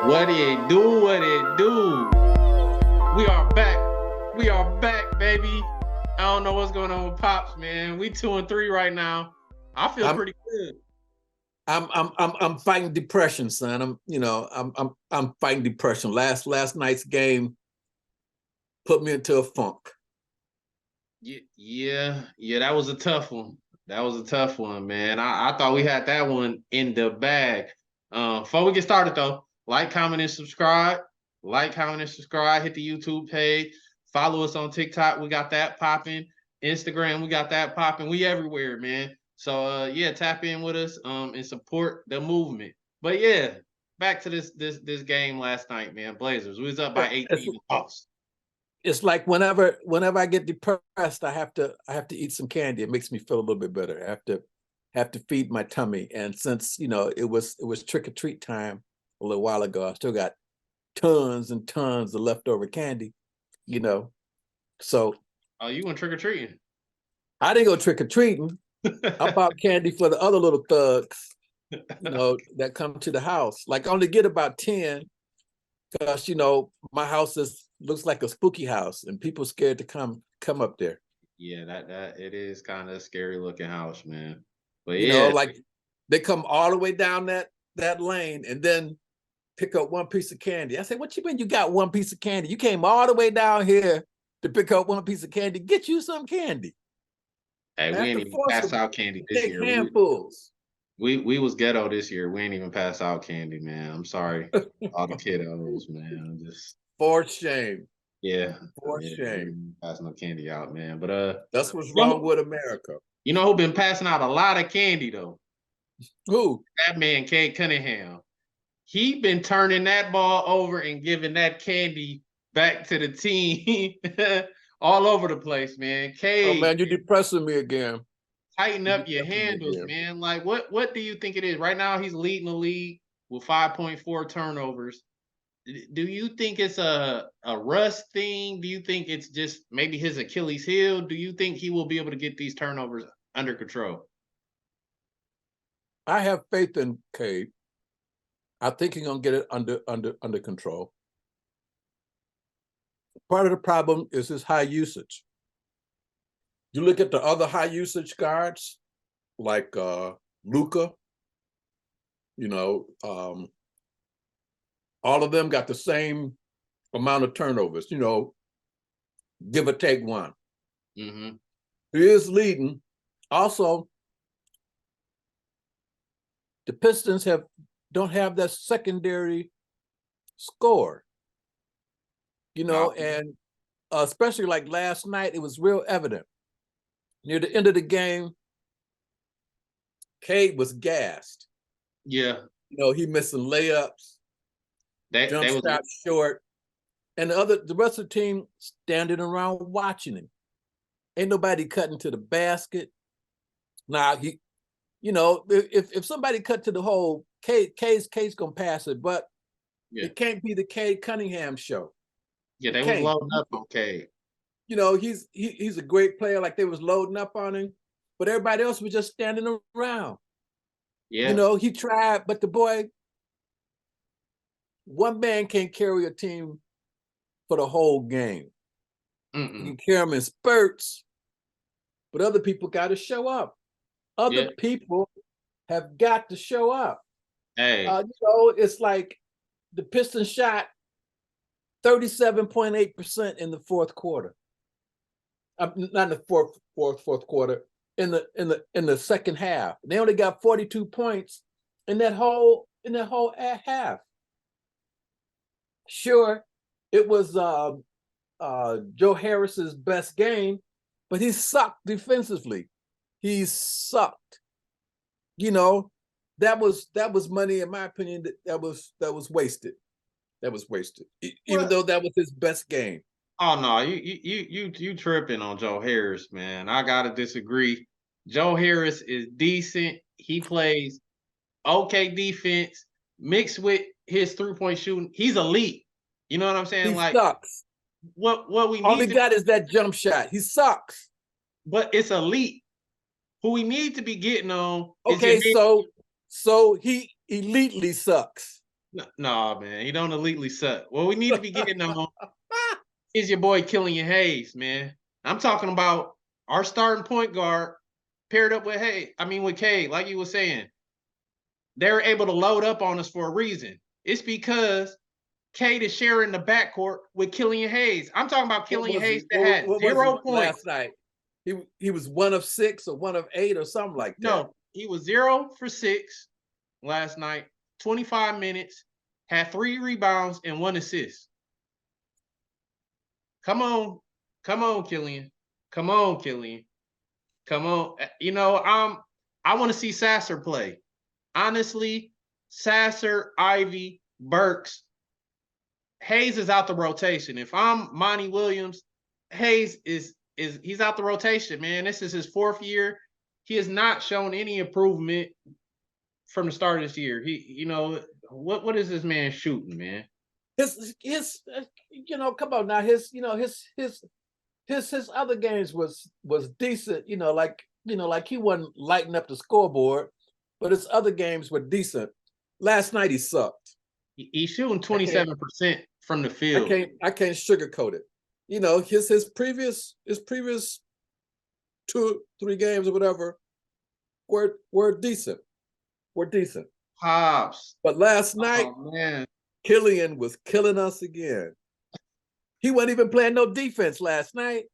What it do? What it do? We are back. We are back, baby. I don't know what's going on with Pops, man. We 2-3 right now. I feel I'm pretty good. I'm fighting depression, son. I'm fighting depression. Last night's game put me into a funk. Yeah. That was a tough one. That was a tough one, man. I thought we had that one in the bag. Before we get started, though, like, comment, and subscribe. Like, comment, and subscribe. Hit the YouTube page. Follow us on TikTok. We got that popping. Instagram, we got that popping. We everywhere, man. So yeah, tap in with us and support the movement. But yeah, back to this game last night, man. Blazers. We was up by It's 18 and lost. it's like whenever I get depressed, I have to eat some candy. It makes me feel a little bit better. I have to feed my tummy. And since it was trick or treat time a little while ago, I still got tons and tons of leftover candy. You know, so Oh, you went trick or treating? I didn't go trick or treating. I bought candy for the other little thugs, that come to the house. Like I only get about 10 because my house looks like a spooky house and people scared to come up there. Yeah, that it is kind of a scary looking house, man. But yeah, Like they come all the way down that lane and then pick up one piece of candy. I said, "What you mean you got one piece of candy? You came all the way down here to pick up one piece of candy. Get you some candy." hey, I we have ain't to even force pass them out to candy this take year. handfuls. We was ghetto this year. We ain't even pass out candy, man. I'm sorry, all the kiddos, man. Just For shame. yeah, For yeah, we shame. ain't pass no candy out, man. But That's what's you wrong know, with America. you know who been passing out a lot of candy though? Who? That man, Cade Cunningham. He been turning that ball over and giving that candy back to the team all over the place, man. Oh Cade, man, you're depressing me again. tighten You're up your depressing me handles, again. man. Like what do you think it is? Right now he's leading the league with 5.4 turnovers. Do you think it's a rust thing? Do you think it's just maybe his Achilles heel? Do you think he will be able to get these turnovers under control? I have faith in Cade. I think he's gonna get it under control. Part of the problem is his high usage. You look at the other high usage guards, like Luca, you know, um, all of them got the same amount of turnovers, give or take one. Mm-hmm. He is leading. Also, the Pistons don't have that secondary score, No. and especially like last night, it was real evident. Near the end of the game, Cade was gassed. Yeah. He missed some layups, jump They was shot short, and the rest of the team standing around watching him. Ain't nobody cutting to the basket. Now if somebody cut to the hole, Cade's gonna pass it, but yeah. it can't be the Cade Cunningham show. Yeah, It they was can't. loading up on Cade. He's a great player, like they was loading up on him, but everybody else was just standing around. Yeah. He tried, but the boy, one man can't carry a team for the whole game. Mm-mm. You can carry them in spurts, but other people got to show up. Other people have got to show up. Hey. It's like the Pistons shot 37.8% in the fourth quarter. Not in the fourth quarter. In the second half, they only got 42 points in that whole half. Sure, it was Joe Harris's best game, but he sucked defensively. He sucked. That was money, in my opinion. That was wasted. That was wasted, even though that was his best game. Oh no, you tripping on Joe Harris, man. I gotta disagree. Joe Harris is decent. He plays okay defense mixed with his 3-point shooting. He's elite. You know what I'm saying? He Like sucks. what we All he need to got is that jump shot. He sucks. but it's elite. Who we need to be getting on is your Okay, man. so he elitely sucks. No, man, he don't elitely suck. What we need to be getting on is your boy Killian Hayes, man. I'm talking about our starting point guard paired up with with Cade, like you were saying. They're able to load up on us for a reason. It's because Cade is sharing the backcourt with Killian Hayes. I'm talking about What Killian was Hayes he? that had What was he 0 points. last night? He was 1 of 6 or 1 of 8 or something like that. No, he was 0 for 6 last night, 25 minutes, had 3 rebounds and 1 assist. Come on. Come on, Killian. Come on, Killian. Come on. I want to see Sasser play. Honestly, Sasser, Ivy, Burks, Hayes is out the rotation. If I'm Monty Williams, Hayes is he's out the rotation, man. This is his 4th year. He has not shown any improvement from the start of this year. What is this man shooting, man? His come on now. His other games was decent. Like he wasn't lighting up the scoreboard, but his other games were decent. Last night he sucked. He's shooting 27% from the field. I can't sugarcoat it. His previous 2-3 games or whatever were decent. Pops. But last night, man, Killian was killing us again. He wasn't even playing no defense last night.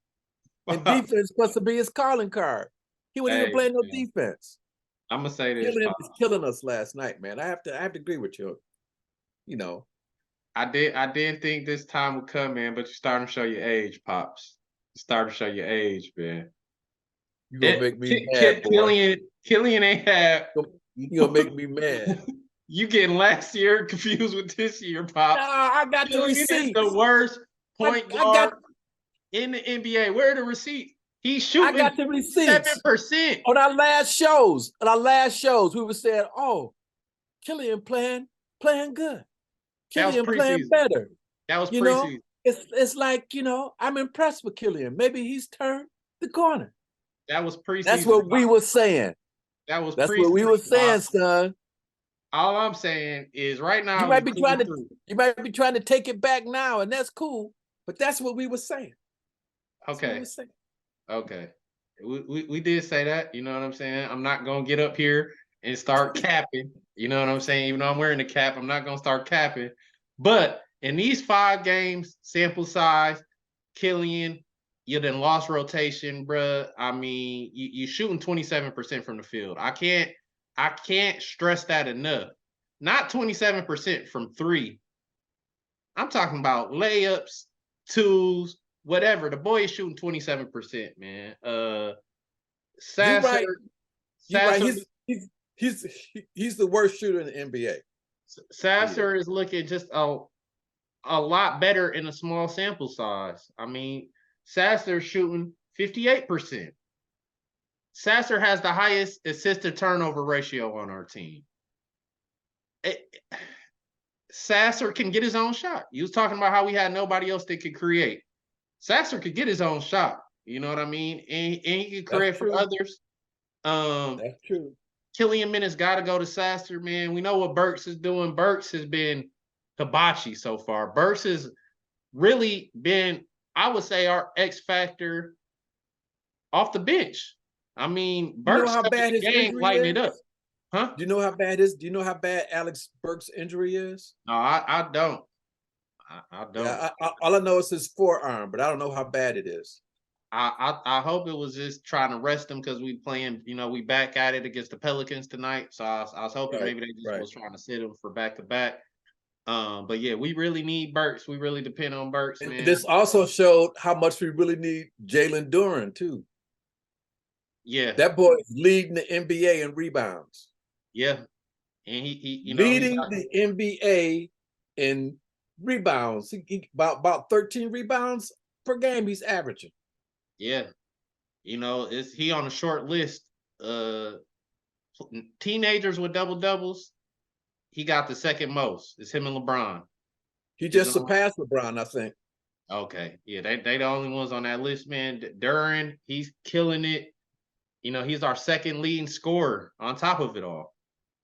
And defense supposed to be his calling card. He wasn't even playing no defense. I'm gonna say this. Killian was killing us last night, man. I have to agree with you. I didn't think this time would come, man, but you're starting to show your age, Pops. You're starting to show your age, man. You're gonna make me mad, boy. Killian ain't had. You're gonna make me mad. You getting last year confused with this year, Pops. Nah, I got the receipts. Is the worst point guard in the NBA. Where are the receipts? He's shooting. I got the receipts. 7%. On our last shows, we were saying, "Oh, Killian playing good. Killian playing better." That was preseason. It's like I'm impressed with Killian. Maybe he's turned the corner. That was preseason. That's what we were saying. That's what we were saying, son. All I'm saying is right now you might be trying to take it back now, and that's cool. But that's what we were saying. Okay. Okay. We did say that. You know what I'm saying? I'm not gonna get up here and start capping. You know what I'm saying? Even though I'm wearing the cap, I'm not gonna start capping. But in these 5 games, sample size, Killian, you done lost rotation, bruh. I mean, you shooting 27% from the field. I can't stress that enough. Not 27% from 3. I'm talking about layups, 2s, whatever. The boy is shooting 27%, man. Sasser, You're right. He's the worst shooter in the NBA. Sasser is looking just a lot better in a small sample size. I mean, Sasser shooting 58%. Sasser has the highest assist to turnover ratio on our team. Sasser can get his own shot. You was talking about how we had nobody else that could create. Sasser could get his own shot. You know what I mean? And he could create for others. That's true. Killian minutes got to go to Sasser, man. We know what Burks is doing. Burks has been hibachi so far. Burks has really been, I would say, our X factor off the bench. I mean, Burks how bad his game lighting it up. Huh? Do you know how bad do you know how bad Alex Burks' injury is? No, I don't. I don't. Yeah, all I know is his forearm, but I don't know how bad it is. I hope it was just trying to rest him because we playing, we back at it against the Pelicans tonight. So I was hoping maybe they just was trying to sit him for back-to-back. But yeah, we really need Burks. We really depend on Burks, man. And this also showed how much we really need Jalen Duren too. Yeah, that boy is leading the NBA in rebounds. Yeah, and he leading the NBA in rebounds. He about 13 rebounds per game. He's averaging. Yeah, is he on a short list? Teenagers with double doubles. He got the second most. It's him and LeBron. He just surpassed LeBron, I think. Okay, yeah, they the only ones on that list, man. Duren, he's killing it. He's our second leading scorer on top of it all.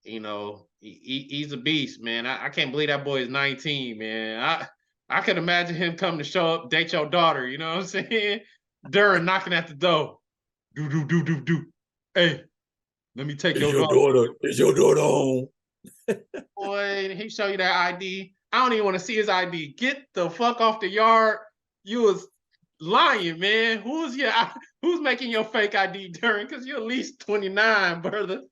he's a beast, man. I can't believe that boy is 19, man. I could imagine him coming to show up, date your daughter. You know what I'm saying? During knocking at the door, do do do do do. Hey, let me take Is your your daughter. daughter? Is your daughter home? Boy, he show you that ID. I don't even want to see his ID. Get the fuck off the yard. You was lying, man. Who's making your fake ID during? Because you're at least 29, brother.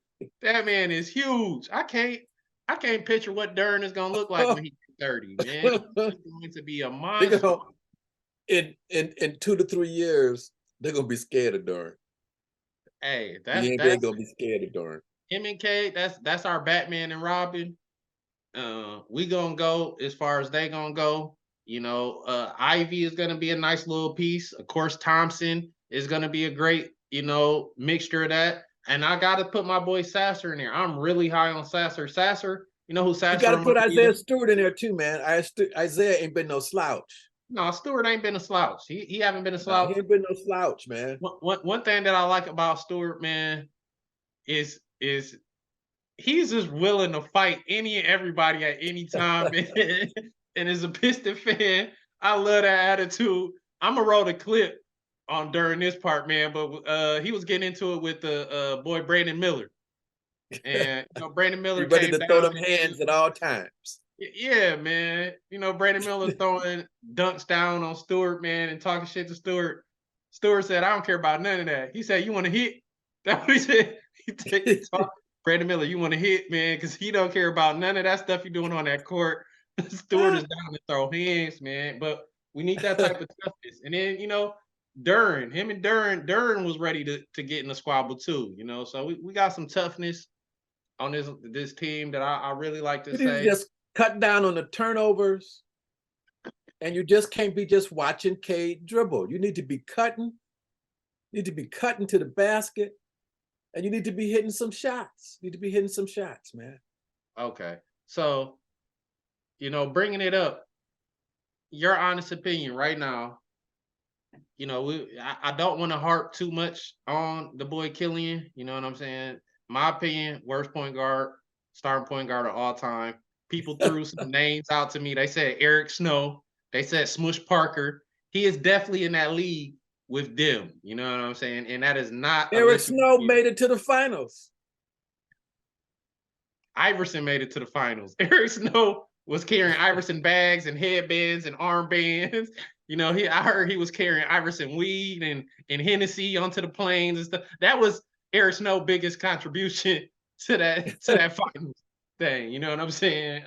That man is huge. I can't picture what Duran is gonna look like when he's 30, man. He's going to be a They monster. go in 2 to 3 years, they're gonna be scared of Durant. Hey, The NBA that's gonna be scared of Durant. him and Kate. That's our Batman and Robin. We gonna go as far as they gonna go. Ivy is gonna be a nice little piece. Of course, Thompson is gonna be a great, mixture of that. And I gotta put my boy Sasser in there. I'm really high on Sasser. Sasser, you know who You Sasser got to put reminds me Isaiah of? Stewart in there too, man. Isaiah ain't been no slouch. No, Stewart ain't been a slouch. He haven't been a No, he slouch. ain't been no slouch, man. One thing that I like about Stewart, man, is he's just willing to fight any and everybody at any time. And as a Piston fan, I love that attitude. I'm gonna roll the clip on during this part, man. But he was getting into it with the boy Brandon Miller, and Brandon He Miller ready came to throw down. them hands at all times. Yeah, man. Brandon Miller throwing dunks down on Stewart, man, and talking shit to Stewart. Stewart said, "I don't care about none of that." He said, "You want to hit?" That's what he said. He talked. Brandon Miller, you want to hit, man, because he don't care about none of that stuff you're doing on that court. Stewart is down to throw hands, man. But we need that type of toughness. And then, Duran was ready to get in the squabble too, So we got some toughness on this team that I really like to You need to say. just cut down on the turnovers, and you just can't be just watching Cade dribble. You need to be cutting. You need to be cutting to the basket, and you need to be hitting some shots. You need to be hitting some shots, man. Okay. So, bringing it up, your honest opinion right now, I don't want to harp too much on the boy Killian. You know what I'm saying? My opinion, worst point guard, starting point guard of all time. People threw some names out to me. They said Eric Snow. They said Smush Parker. He is definitely in that league with them. You know what I'm saying? And that is not a Eric list. Snow made it to the finals. Iverson made it to the finals. Eric Snow was carrying Iverson bags and headbands and armbands. I heard he was carrying Iverson weed and Hennessy onto the planes and stuff. That was Eric Snow's biggest contribution to that finals thing. You know what I'm saying?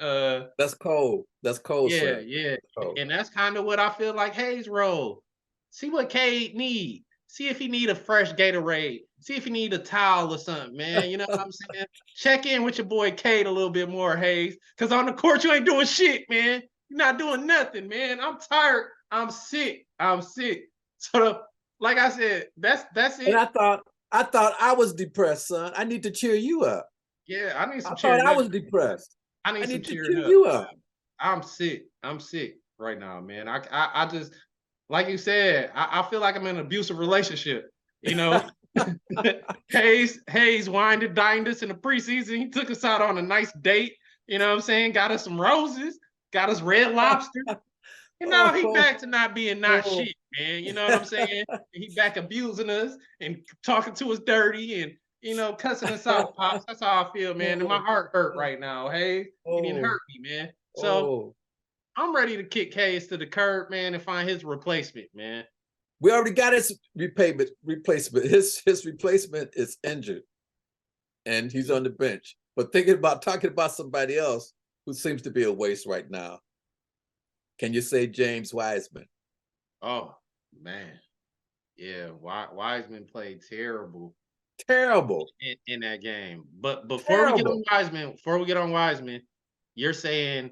That's cold. That's cold, Yeah, sir. yeah. Cold. And that's kind of what I feel like Hayes' role. See what Cade need. See if he need a fresh Gatorade. See if he need a towel or something, man. You know what I'm saying? Check in with your boy Cade a little bit more, Hayes. Because on the court, you ain't doing shit, man. You're not doing nothing, man. I'm tired. I'm sick. I'm sick. So, like I said, that's it. And I thought I was depressed, son. I need to cheer you up. Yeah, I need I some thought cheering I up. was depressed. I need I some need to cheering cheer up. you up. I'm sick. I'm sick right now, man. I just like you said, I feel like I'm in an abusive relationship. You know, Hayes wined and dined us in the preseason. He took us out on a nice date. You know what I'm saying? Got us some roses, got us red lobster. And now he Oh, back to not being not oh, shit, man. You know what I'm saying? He back abusing us and talking to us dirty and cussing us out, pops. That's how I feel, man. And my oh, heart hurt right now. Hey, he didn't oh, hurt me, man. So oh. I'm ready to kick Hayes to the curb, man, and find his replacement, man. We already got his replacement. His replacement is injured, and he's on the bench. But talking about somebody else who seems to be a waste right now. Can you say James Wiseman? Oh man, yeah. Wiseman played terrible Terrible, in that game. But before we get terrible. on Wiseman, you're saying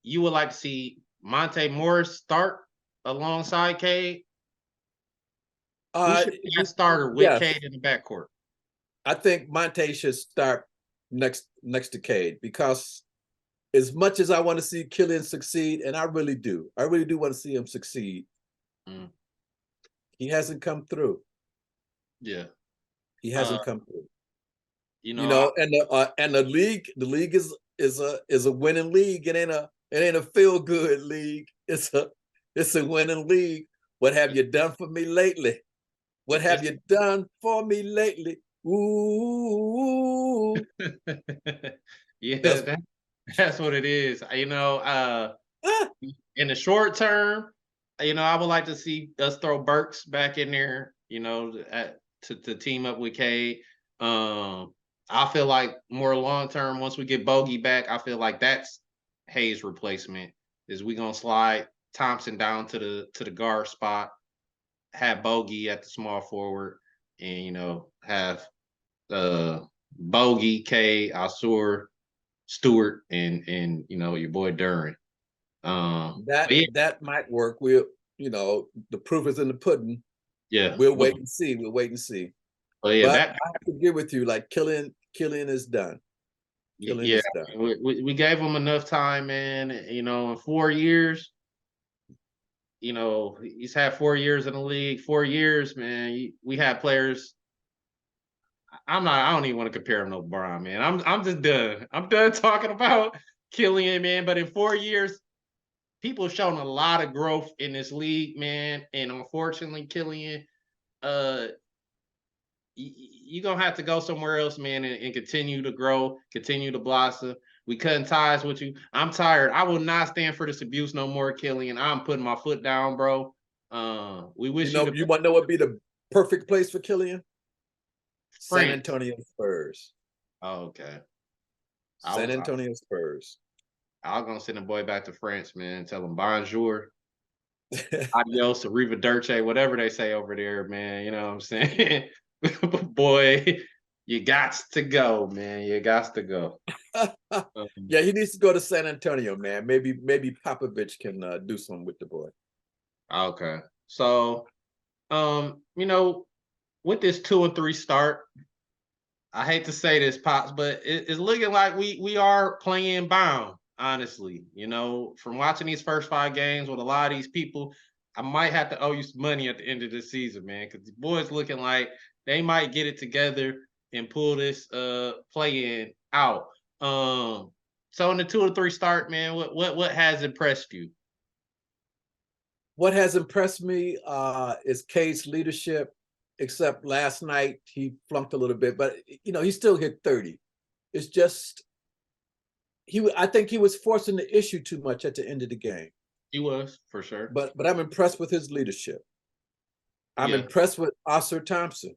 you would like to see Monte Morris start alongside Cade? Who should be that starter with Yes, Cade in the backcourt? I think Monte should start next to Cade, because as much as I want to see Killian succeed, and I really do want to see him succeed. Mm. He hasn't come through. Yeah. He Uh, hasn't come through. You You know, know, and the league is a winning league. It ain't a feel good league. It's a winning league. What have you done for me lately? What have you done for me lately? Ooh, yeah, that's that's what it is. You know, ah, in the short term, I would like to see us throw Burks back in there, to team up with Cade. I feel like more long term, once we get Bogey back, I feel like that's Hayes' replacement. Is we gonna slide Thompson down to the guard spot, have Bogey at the small forward, and have Bogey, K, Asur, Stewart, and your boy Duran. But yeah, that might work. The proof is in the pudding. yeah, We'll wait and see. We'll wait and see. but yeah, But that I have to agree with you. Like Killian is done. Killian yeah, is done. we gave him enough time, man. In 4 years, he's had 4 years in the league. 4 years, man. We had players. I don't even want to compare him to LeBron, man. I'm just done. I'm done talking about Killian, man. But in 4 years, people have shown a lot of growth in this league, man. And unfortunately, Killian, uh, you're gonna have to go somewhere else, man, and continue to grow, continue to blossom. We cutting ties with you. I'm tired. I will not stand for this abuse no more, Killian. I'm putting my foot down, bro. We wish you the You want to know what would be the perfect place for Killian? San France. Antonio Spurs. Oh, okay. I San was Antonio Spurs. I was gonna send the boy back to France, man. Tell him bonjour, adios, arrivederci, whatever they say over there, man. You know what I'm saying? Boy, you got to go, man. You got to go. Um, Yeah, he needs to go to San Antonio, man. Maybe Popovich can do something with the boy. okay. So, with this 2-3 start, I hate to say this, Pops, but it's looking like we are playing bound, honestly. From watching these first 5 games with a lot of these people, I might have to owe you some money at the end of the season, man, because the boys looking like they might get it together and pull this play in out. So in the 2-3 start, man, what has impressed you? What has impressed me is Cade's leadership, except last night he flunked a little bit, but he still hit 30. It's just I think he was forcing the issue too much at the end of the game. He was for sure. But I'm impressed with his leadership. I'm Yeah, impressed with Oscar Thompson.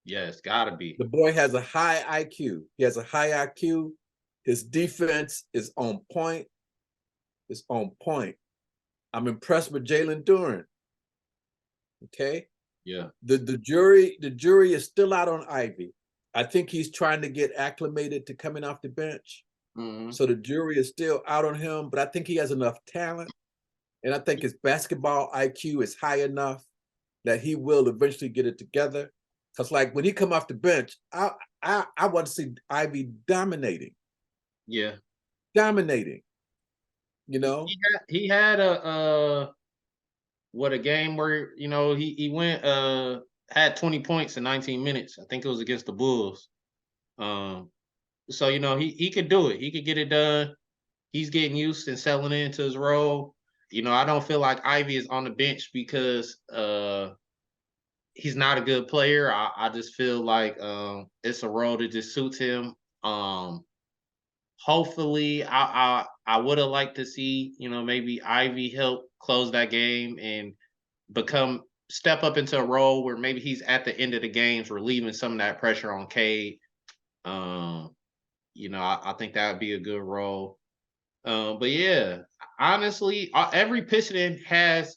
yeah, it's gotta be. The boy has a high IQ. He has a high IQ. His defense is on point. It's on point. I'm impressed with Jalen Duran. Okay. Yeah. The jury is still out on Ivy. I think he's trying to get acclimated to coming off the bench. Mm-hmm. So the jury is still out on him, but I think he has enough talent. And I think his basketball IQ is high enough that he will eventually get it together. Because like when he come off the bench, I want to see Ivy dominating. Yeah. Dominating. He had a game where he went had 20 points in 19 minutes. I think it was against the Bulls. So he could do it. He could get it done. He's getting used and settling into his role. I don't feel like Ivy is on the bench because he's not a good player. I just feel like it's a role that just suits him. Hopefully, I would have liked to see maybe Ivy help close that game and step up into a role where maybe he's at the end of the games, relieving some of that pressure on Cade. I think that would be a good role. But yeah, honestly, every Piston has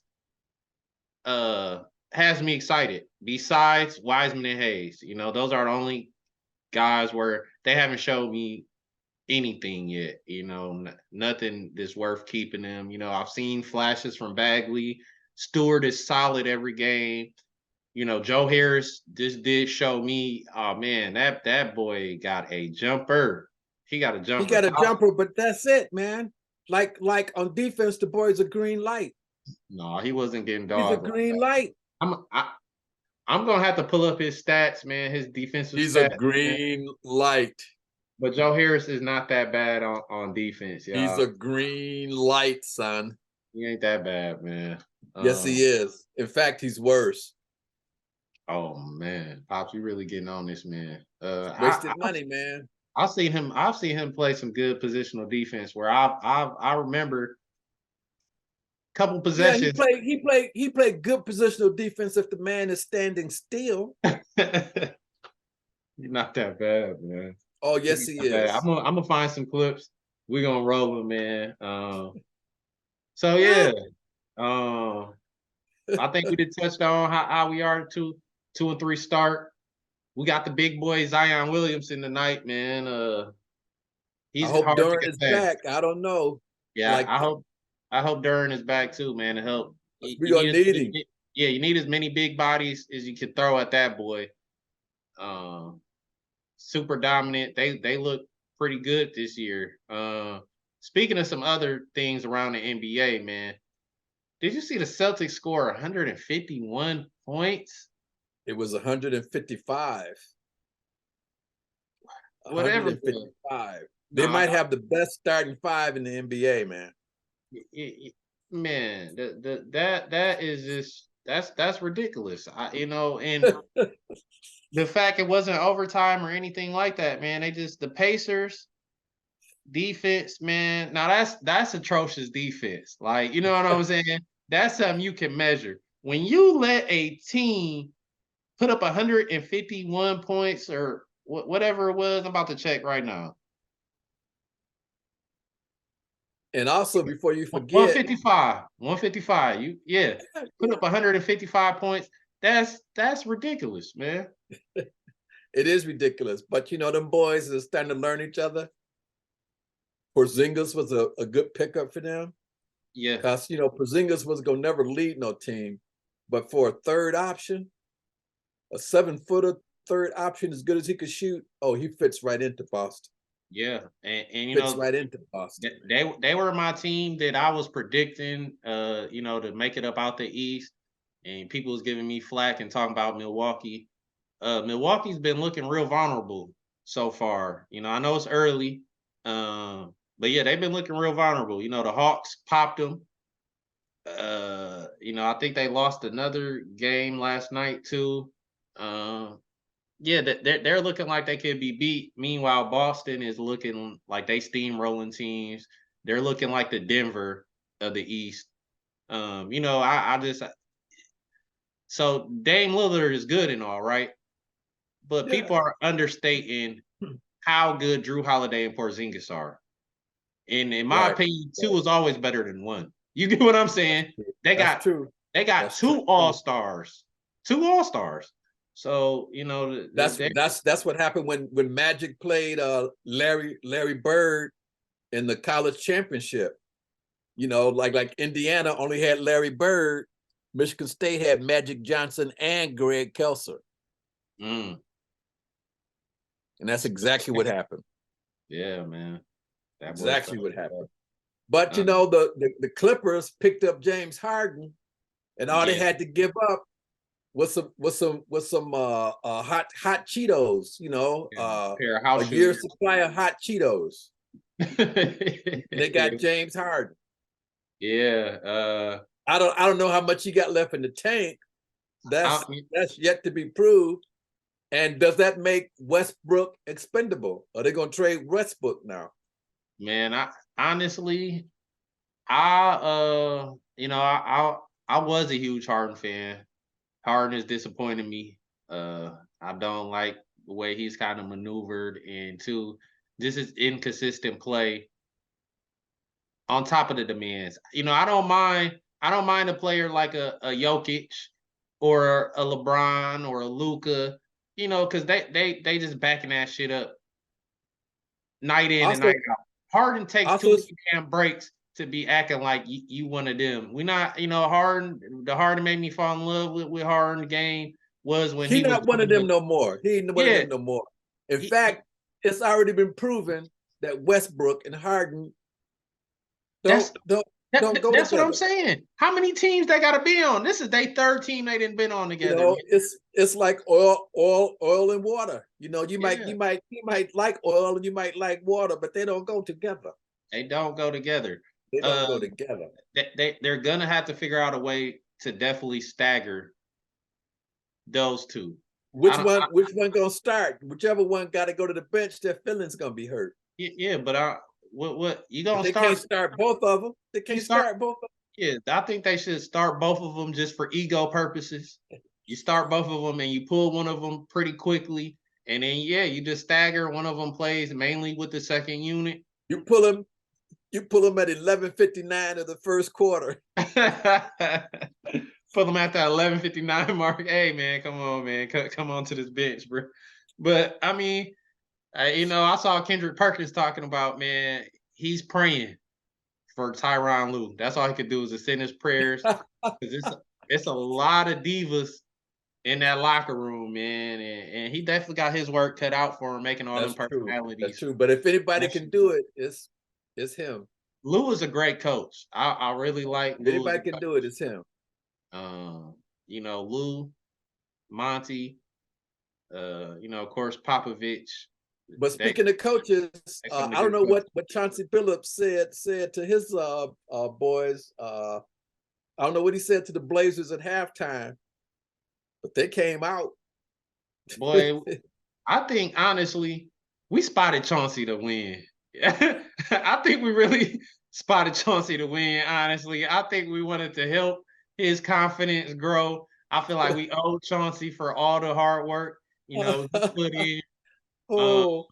me excited. Besides Wiseman and Hayes, those are the only guys where they haven't showed me anything yet. Nothing that's worth keeping them. I've seen flashes from Bagley. Stewart is solid every game. Joe Harris just did show me, oh man, that boy got a jumper. He got a He jumper. got a jumper, but that's it, man. Like on defense, the boy's a green light. No, he wasn't getting He's a dogged like green that. light. I'm I, I'm gonna have to pull up his stats, man, his defensive He's a stats, man. green light. But Joe Harris is not that bad on defense, He's y'all. a green light, son. He ain't that bad, man. Yes, he is. In fact, he's worse. Oh man, Pops, you really getting on this man. Wasted money, man. I've seen him play some good positional defense where I remember a couple Yeah, possessions. he played good positional defense if the man is standing still. You're not that bad, man. Oh, yes, he is. I'm gonna find some clips. We're gonna roll them, man. So yeah. I think we did touched on how we are 2-3 start. We got the big boy Zion Williamson tonight, man. I He's hope hard to Durant is contain. back. I don't know. Yeah, I hope Duran is back too, man, to help. We're gonna need him. Yeah, you need as many big bodies as you can throw at that boy. Super dominant. They look pretty good this year. Speaking of some other things around the NBA, man, did you see the Celtics score 151 points? It was 155. Whatever. 155. They might have the best starting five in the NBA, man. Man, that is just that's ridiculous. And the fact it wasn't overtime or anything like that, man. The Pacers defense, man. Now that's atrocious defense. Like, you know what I'm saying? That's something you can measure. When you let a team put up 151 points or whatever it was, I'm about to check right now. And also, before you forget, 155. 155. You put up 155 points. That's ridiculous, man. It is ridiculous. But you know, them boys are starting to learn each other. Porzingis was a good pickup for them. Yeah. Because you know, Porzingis was gonna never lead no team. But for a third option, a 7-footer third option, as good as he could shoot, oh, he fits right into Boston. Yeah, and you fits know, right into Boston. They were my team that I was predicting, to make it up out the East, and people was giving me flack and talking about Milwaukee. Milwaukee's been looking real vulnerable so far. You know, I know it's early, but yeah, they've been looking real vulnerable. You know, the Hawks popped them. I think they lost another game last night too. Yeah, they're looking like they could be beat. Meanwhile, Boston is looking like they steamrolling teams. They're looking like the Denver of the East. I just so Dame Lillard is good and all, right? But people are understating how good Drew Holiday and Porzingis are. And in my opinion, two is always better than one. You get what I'm saying? They got two all-stars. Two all-stars. So, that's what happened when Magic played Larry Bird in the college championship. You know, like Indiana only had Larry Bird, Michigan State had Magic Johnson and Greg Kelser. And that's exactly what happened. Yeah, man. Exactly what happened. But you know, the Clippers picked up James Harden, and all they had to give up was some hot Cheetos, you know, a year's supply of hot Cheetos. And they got James Harden. Yeah. I don't know how much he got left in the tank. That's yet to be proved. And does that make Westbrook expendable? Are they gonna trade Westbrook now? Man, I honestly, I was a huge Harden fan. Harden is disappointing me. I don't like the way he's kind of maneuvered into this is inconsistent play on top of the demands. You know, I don't mind a player like a Jokic or a LeBron or a Luka, you know, because they just backing that shit up night in and night out. Harden takes too many damn breaks to be acting like you one of them. We not, Harden. The Harden made me fall in love with Harden game was when he not one of them no more. He ain't one of them no more. In fact, it's already been proven that Westbrook and Harden don't Don't go That's what I'm together. saying. How many teams they got to be on? This is their third team they didn't been on together. Man. It's like oil and water. You Yeah. you might like oil and you might like water, but they don't go together. They don't go together. They don't go Um, together. they're gonna have to figure out a way to definitely stagger those two. I don't. Which one gonna start? Whichever one got to go to the bench, their feelings gonna be hurt. Yeah, but what you But gonna they can't start? start both of them. They You can't start. start both of Yeah, I think they should start both of them just for ego purposes. You start both of them and you pull one of them pretty quickly, and then yeah, you just stagger. One of them plays mainly with the second unit. them. You pull them at 11:59 of the first quarter. Pull them at that 11:59 mark. Hey man, come on, man, come on to this bench, bro. But I mean, I saw Kendrick Perkins talking about, man, he's praying for Tyronn Lue. That's all he could do is to send his prayers because it's a lot of divas in that locker room, man, and he definitely got his work cut out for him, making all them That's true. That's personalities. true. But if anybody can do it, it's him. Lue is a great coach. I really like If Lue. anybody can do it, it's him. Lou, Monty, of course, Popovich. But speaking of coaches, I don't know what Chauncey Billups said to his boys. I don't know what he said to the Blazers at halftime, but they came out. Boy, I think honestly, we spotted Chauncey to win. I think we really spotted Chauncey to win. Honestly, I think we wanted to help his confidence grow. I feel like we owe Chauncey for all the hard work he put in. Oh,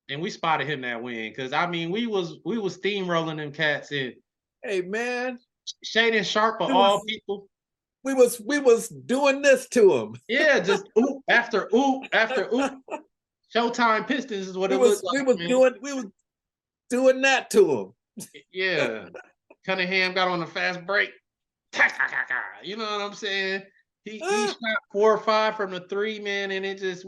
And we spotted him that win because I mean we was steamrolling them cats in. hey man, Shaden Sharp of all people. We was doing this to him. Yeah, just oop after oop after oop. Showtime Pistons is what it looked like. We was doing that to him. Yeah. Cunningham got on a fast break. You know what I'm saying? He shot 4 or 5 from the 3, man, and just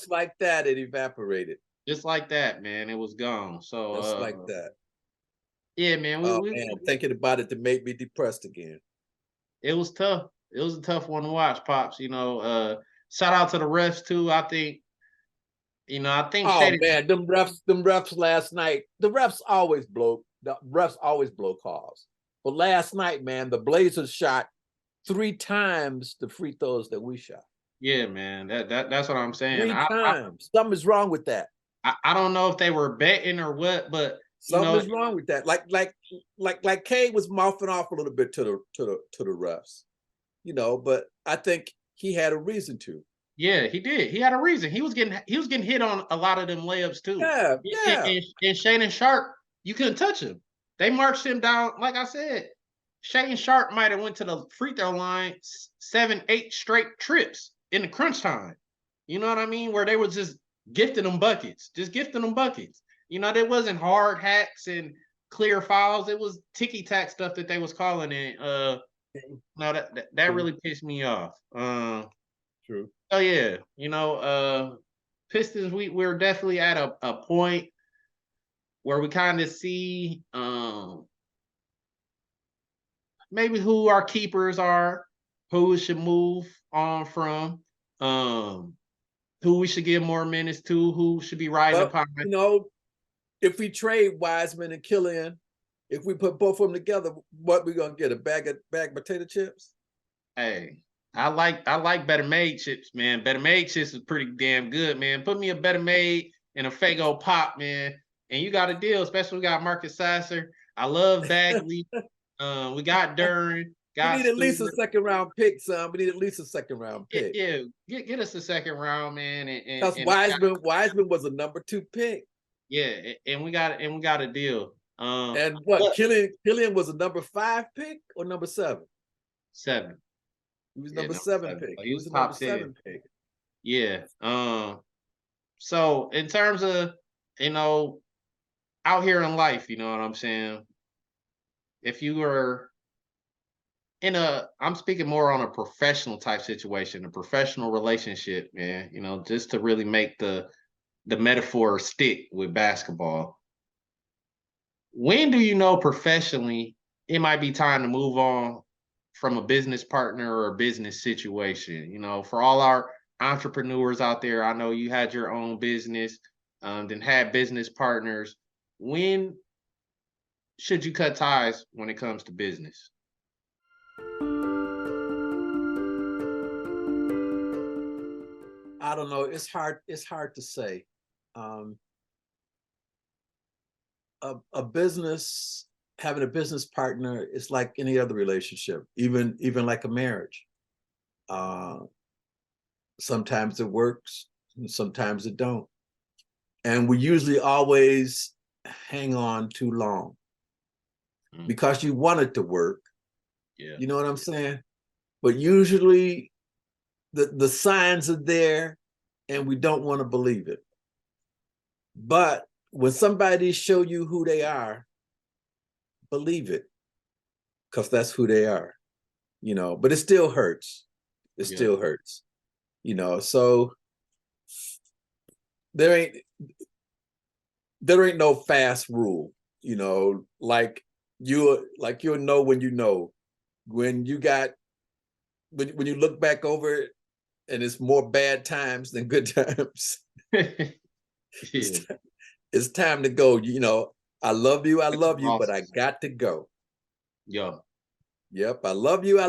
like that, it evaporated. Just like that, man. It was gone. So just like that. Yeah, man. Man, thinking about it to make me depressed again. It was tough. It was a tough one to watch, Pops. Shout out to the refs too. I think. Oh man, them refs last night. The refs always blow calls. But last night, man, the Blazers shot 3 times the free throws that we shot. Yeah, man. That's what I'm saying. 3 times. Something's wrong with that. I don't know if they were betting or what, but something's wrong with that. Like Kay was mouthing off a little bit to the refs, but I think he had a reason to. Yeah, he did. He had a reason. He was getting hit on a lot of them layups too. Yeah. And Shaden Sharp, you couldn't touch him. They marched him down. Like I said, Shaden Sharp might have went to the free throw line 7, 8 straight trips in the crunch time. You know what I mean? Where they were just gifting them buckets. There wasn't hard hacks and clear fouls. It was ticky-tack stuff that they was calling it. That really pissed me off. True. So yeah, Pistons, we're definitely at a point where we kind of see maybe who our keepers are, who we should move on from, who we should give more minutes to, who should be riding upon. If we trade Wiseman and Killian, if we put both of them together, what we gonna get? A bag of potato chips? Hey, I like Better Made chips, man. Better Made chips is pretty damn good, man. Put me a Better Made and a Faygo Pop, man, and you got a deal. Especially we got Marcus Sasser. I love Bagley. We got Duran. We need at least a second round pick, son. We need at least a second round pick. Yeah, get us a second round, man. Because Wiseman was a number 2 pick. Yeah, and we got a deal. And what? Killian was a number 5 pick or number 7? 7. He was number 7 pick. He was a number 7 pick. Yeah. So in terms of out here in life, you know what I'm saying? If you were I'm speaking more on a professional type situation, a professional relationship, man, just to really make the metaphor stick with basketball. When do you know professionally it might be time to move on from a business partner or a business situation. You know, for all our entrepreneurs out there, I know you had your own business, then had business partners. When should you cut ties when it comes to business? I don't know. It's hard to say. Um, a business having a business partner is like any other relationship, even like a marriage. Uh, Sometimes it works, and sometimes it don't, and we usually always hang on too long Mm, because you want it to work. yeah, You know what I'm saying? But usually the signs are there, and we don't want to believe it. But when somebody show you who they are, believe it, because that's who they are. But it still hurts. It yeah, still hurts. So there ain't there ain't no fast rule. You'll know when when you got when you look back over it, and it's more bad times than good times. yeah. it's, it's time to go. I love you, but I Losses. got to go. Yeah, Yep, I love you,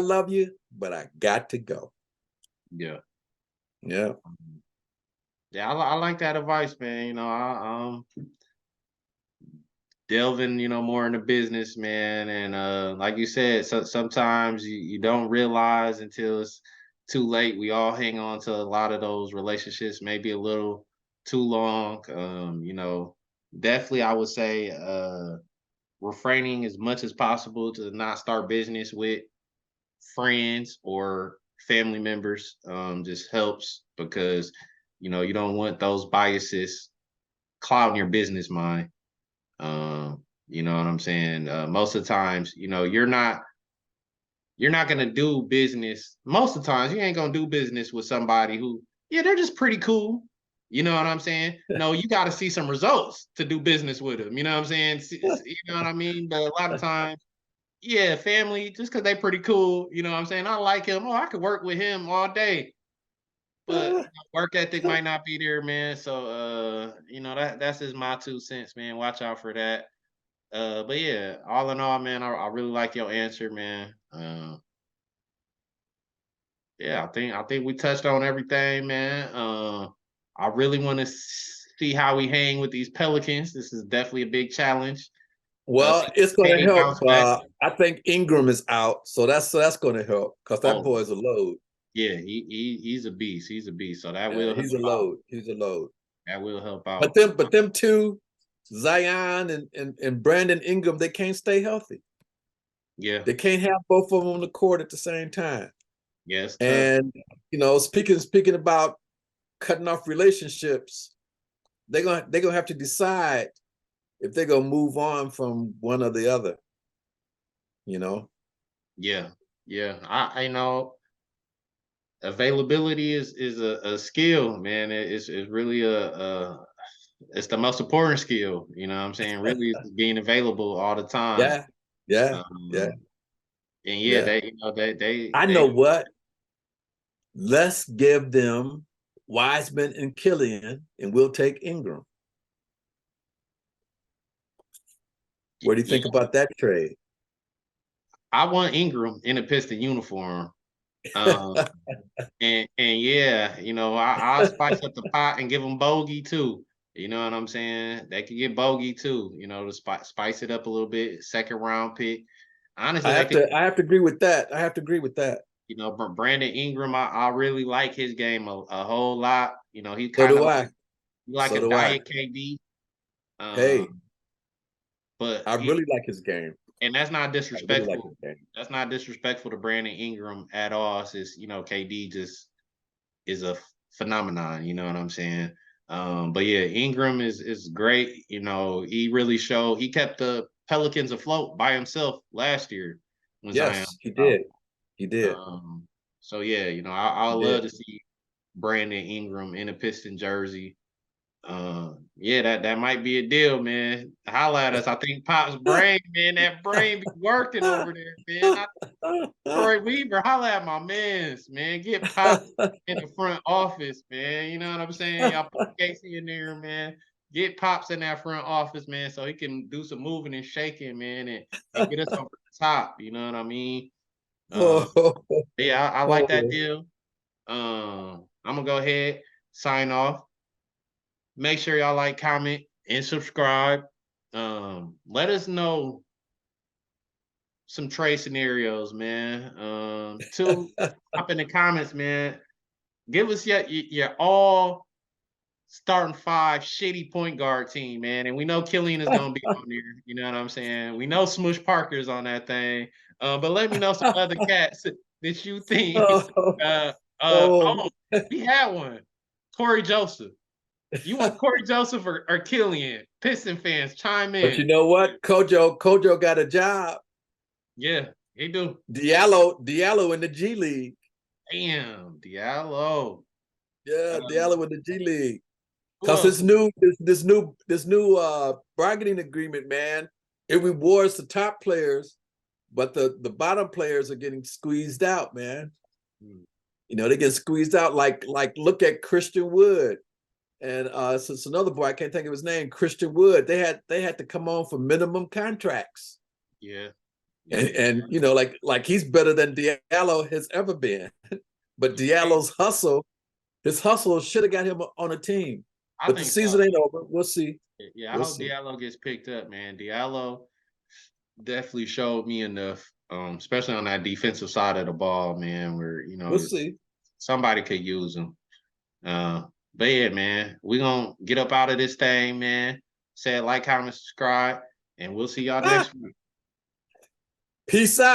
but I got to go. yeah. Yeah. Yeah, I like that advice, man. You know, delving, more into business, man. And like you said, sometimes you don't realize until it's too late. We all hang on to a lot of those relationships, maybe a little too long. Definitely I would say refraining as much as possible to not start business with friends or family members just helps because you don't want those biases clouding your business mind. You know what I'm saying? Most of the times, you're not gonna do business. Most of the times, you ain't gonna do business with somebody who, yeah, they're just pretty cool. You know what I'm saying? No, you got to see some results to do business with them. You know what I'm saying? You know what I mean? But a lot of times, yeah, family, just because they pretty cool. You know what I'm saying? I like him. Oh, I could work with him all day. But work ethic might not be there, man. So that's just my 2 cents, man. Watch out for that. But yeah, all in all, man, I really like your answer, man. Yeah, I think we touched on everything, man. I really want to see how we hang with these Pelicans. This is definitely a big challenge. Well, See it's going to Kane help. bounce back. I think Ingram is out, so that's going to help because that Oh, boy is a load. yeah, he's a beast. He's a beast. So that Yeah, will help he's a out. load. He's a load. That will help But out. them two, Zion and Brandon Ingram, they can't stay healthy. Yeah, They can't have both of them on the court at the same time. yeah, it's tough. And speaking about cutting off relationships, they're gonna have to decide if they're gonna move on from one or the other. You know. Yeah, yeah. I know availability is a skill, man. It's really it's the most important skill. You know what I'm saying? Really, is being available all the time. Yeah, yeah, yeah, Um, and yeah, yeah. they I know what. Let's give them Wiseman and Killian, and we'll take Ingram. What do you think yeah. about that trade? I want Ingram in a Piston uniform. Um, and yeah, I'll spice up the pot and give them bogey too. You know what I'm saying? They could get bogey too. To spice it up a little bit. Second round pick. Honestly, I they have could. to. I have to agree with that. I have to agree with that. Brandon Ingram, I really like his game a whole lot. He So kind do of I. like So a do I. diet KD. Hey, Um, but I really like his game. and that's not I really like disrespectful. his game. That's not disrespectful to Brandon Ingram at all. It's just, KD just is a phenomenon. You know what I'm saying? But yeah, Ingram is great. He really showed he kept the Pelicans afloat by himself last year when Zion Yes, he was out. did. He did. So yeah, I He love did. to see Brandon Ingram in a Piston jersey. Yeah, that might be a deal, man. Holla at us. I think Pop's brain, man, that brain be working over there, man. Troy Weaver, holla at my mans, man. Get Pop in the front office, man. You know what I'm saying? Y'all put Casey in there, man. Get Pops in that front office, man, so he can do some moving and shaking, man, and get us over the top. You know what I mean? Um, Oh, yeah, I like that oh. deal. I'm gonna go ahead, sign off. Make sure y'all like, comment, and subscribe. Let us know some trade scenarios, man. Up in the comments, man. Give us your all starting five shitty point guard team, man. And we know Killian is gonna be on there. You know what I'm saying? We know Smush Parker's on that thing. But let me know some other cats that you think. Oh, Uh, oh. oh, we had one. Corey Joseph. You want Corey Joseph or Killian? Piston fans, chime But in. you know what? Kojo got a job. Yeah, he do. Diallo in the G League. Damn, Diallo. Yeah, Diallo in the G League. Who Because else? this new bargaining agreement, man, it rewards the top players, but the bottom players are getting squeezed out, man. Hmm. You know, they get squeezed out. Like look at Christian Wood. And so it's another boy, I can't think of his name, Christian Wood. They had to come on for minimum contracts. Yeah. And you know, like he's better than Diallo has ever been. But Diallo's his hustle should have got him on a team. I But the think so. season ain't over. We'll see. Yeah, I We'll hope see. Diallo gets picked up, man. Diallo definitely showed me enough, especially on that defensive side of the ball, man, where We'll see. somebody could use him. Uh, but yeah, man, we gonna get up out of this thing, man. Say like, comment, subscribe, and we'll see y'all next week. Peace out.